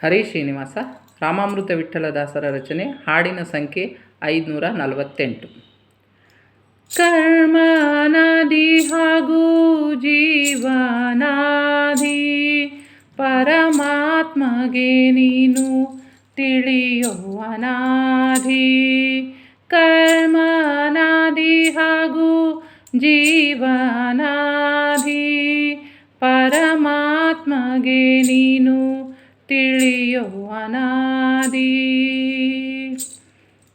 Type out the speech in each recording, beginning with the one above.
ಹರಿ ಶ್ರೀನಿವಾಸ. ರಾಮಾಮೃತ ವಿಠ್ಠಲದಾಸರ ರಚನೆ. ಹಾಡಿನ ಸಂಖ್ಯೆ 548. ಕರ್ಮನಾದಿ ಹಾಗೂ ಜೀವನಾದಿ ಪರಮಾತ್ಮಗೆ ನೀನು ತಿಳಿಯೋ ಅನಾದಿ. ಕರ್ಮನಾದಿ ಹಾಗೂ ಜೀವನಾದಿ ಪರಮಾತ್ಮಗೆ ನೀನು ತಿಳಿಯೋ ಅನಾದಿ.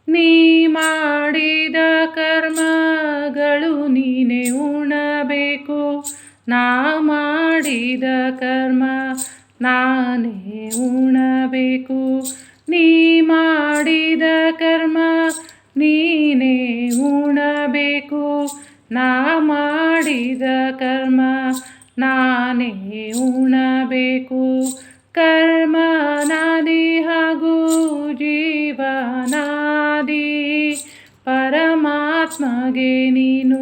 ನೀ ಮಾಡಿದ ಕರ್ಮಗಳು ನೀನೇ ಉಣಬೇಕು, ನಾ ಮಾಡಿದ ಕರ್ಮ ನಾನೇ ಉಣಬೇಕು. ನೀ ಮಾಡಿದ ಕರ್ಮ ನೀನೇ ಉಣಬೇಕು, ನಾ ಮಾಡಿದ ಕರ್ಮ ನಾನೇ ಉಣಬೇಕು. ಕರ್ಮನಾದಿ ಹಾಗೂ ಜೀವನಾದಿ ಪರಮಾತ್ಮಗೆ ನೀನು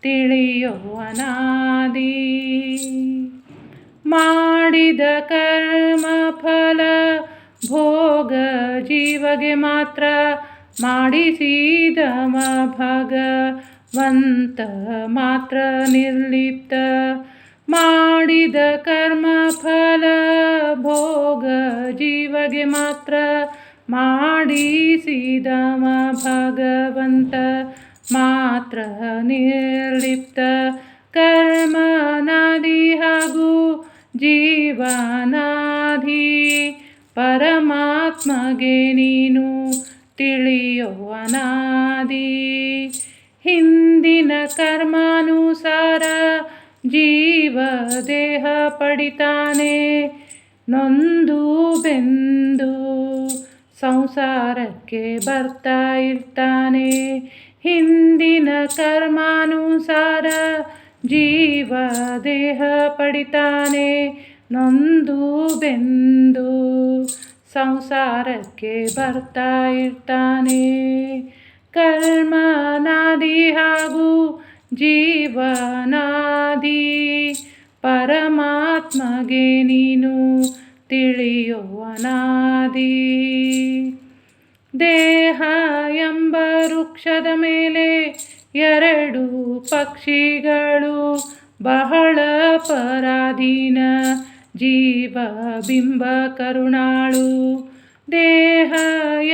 ತಿಳಿಯೋ ಅನಾದಿ. ಮಾಡಿದ ಕರ್ಮ ಫಲ ಭೋಗ ಜೀವಗೆ ಮಾತ್ರ, ಮಾಡಿಸಿದವ ಭಗವಂತ ಮಾತ್ರ ನಿರ್ಲಿಪ್ತ. ಮಾಡಿದ ಕರ್ಮ ಫಲ ಭೋಗ ಜೀವಗೆ ಮಾತ್ರ, ಮಾಡಿಸಿದವ ಭಗವಂತ ಮಾತ್ರ ನಿರ್ಲಿಪ್ತ. ಕರ್ಮನಾದಿ ಹಾಗೂ ಜೀವನಾದಿ ಪರಮಾತ್ಮಗೆ ನೀನು ತಿಳಿಯೋ ಅನಾದಿ. ಹಿಂದಿನ ಕರ್ಮಾನುಸಾರ ಜೀವ ದೇಹ ಪಡಿತಾನೆ, ನೊಂದು ಬೆಂದು ಸಂಸಾರಕ್ಕೆ ಬರ್ತಾ ಇರ್ತಾನೆ. ಹಿಂದಿನ ಕರ್ಮಾನುಸಾರ ಜೀವ ದೇಹ ಪಡಿತಾನೆ, ನೊಂದು ಬೆಂದು ಸಂಸಾರಕ್ಕೆ ಬರ್ತಾ ಇರ್ತಾನೆ. ಕರ್ಮನಾದಿ ಹಾಗೂ ಜೀವನಾದಿ ಪರಮಾತ್ಮಗೆ ನೀನು ತಿಳಿಯೋ ಅನಾದಿ. ದೇಹ ಎಂಬ ವೃಕ್ಷದ ಮೇಲೆ ಎರಡು ಪಕ್ಷಿಗಳು ಬಹಳ ಪರಾಧೀನ, ಜೀವ ಬಿಂಬ ಕರುಣಾಳು. ದೇಹ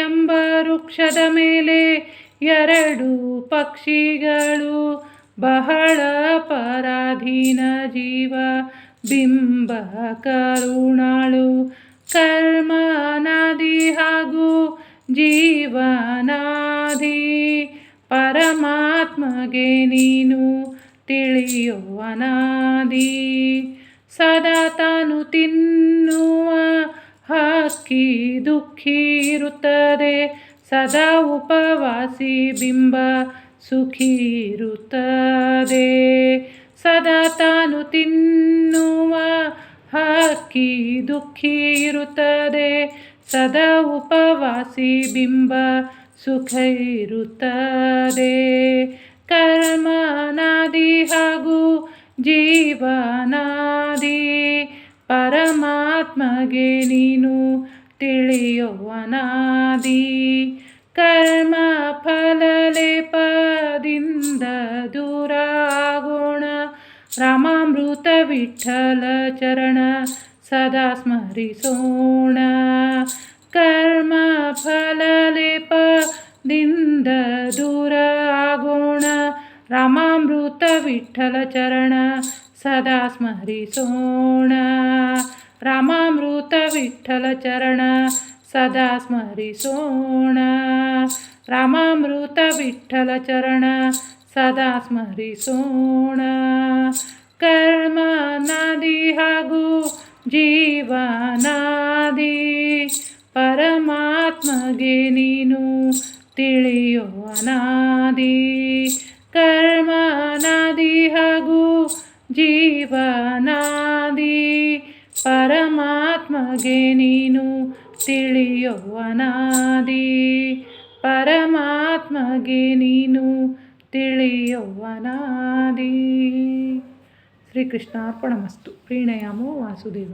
ಎಂಬ ವೃಕ್ಷದ ಮೇಲೆ ಎರಡು ಪಕ್ಷಿಗಳು ಬಹಳ ಪರಾಧೀನ, ಜೀವ ಬಿಂಬ ಕರುಣಾಳು. ಕರ್ಮನಾದಿ ಹಾಗೂ ಜೀವನಾದಿ ಪರಮಾತ್ಮಗೆ ನೀನು ತಿಳಿಯೋ ಅನಾದಿ. ಸದಾ ತಾನು ತಿನ್ನುವ ಹಕ್ಕಿ ದುಃಖಿ ಇರುತ್ತದೆ, ಸದಾ ಉಪವಾಸಿ ಬಿಂಬ ಸುಖಿ ಇರುತ್ತದೆ. ಸದಾ ತಾನು ತಿನ್ನುವ ಹಕ್ಕಿ ದುಃಖಿ ಇರುತ್ತದೆ, ಸದಾ ಉಪವಾಸಿ ಬಿಂಬ ಸುಖ ಇರುತ್ತದೆ. ಕರ್ಮನಾದಿ ಹಾಗೂ ಜೀವನಾದಿ ಪರಮಾತ್ಮಗೆ ನೀನು ತಿಳಿಯೋ ಅನಾದಿ. ಕರ್ಮ ಫಲ ಲೇಪದಿಂದ ದೂರ ಆಗೋಣ, ರಾಮಾಮೃತ ವಿಠ್ಠಲ ಚರಣ ಸದಾ ಸ್ಮರಿಸೋಣ. ಕರ್ಮ ಫಲ ಲೇಪದಿಂದ ದೂರ ಆಗೋಣ, ರಾಮಾಮೃತ ವಿಠ್ಠಲ ಚರಣ ಸದಾ ಸ್ಮರಿಸೋಣ. ರಾಮಾಮೃತ ವಿಠ್ಠಲ ಚರಣ ಸದಾ ಸ್ಮರಿಸೋಣ. ರಾಮಾಮೃತ ವಿಠ್ಠಲ ಚರಣ ಸದಾ ಸ್ಮರಿಸೋಣ. ಕರ್ಮನಾದಿ ಹಾಗೂ ಜೀವನಾದಿ ಪರಮಾತ್ಮಗೆ ನೀನು ತಿಳಿಯೋ ಅನಾದಿ. ಕರ್ಮನಾದಿ ಹಾಗೂ ಜೀವನಾದಿ ಪರಮಾತ್ಮಗೆ ನೀನು ತಿಳಿಯೋ ಅನಾದಿ. ಪರಮಾತ್ಮಗೆ ನೀನು ತಿಳಿಯೋ ಅನಾದಿ. ಶ್ರೀಕೃಷ್ಣಾರ್ಪಣಮಸ್ತು. ಪ್ರೀಣಯಾಮೋ ವಾಸುದೇವ.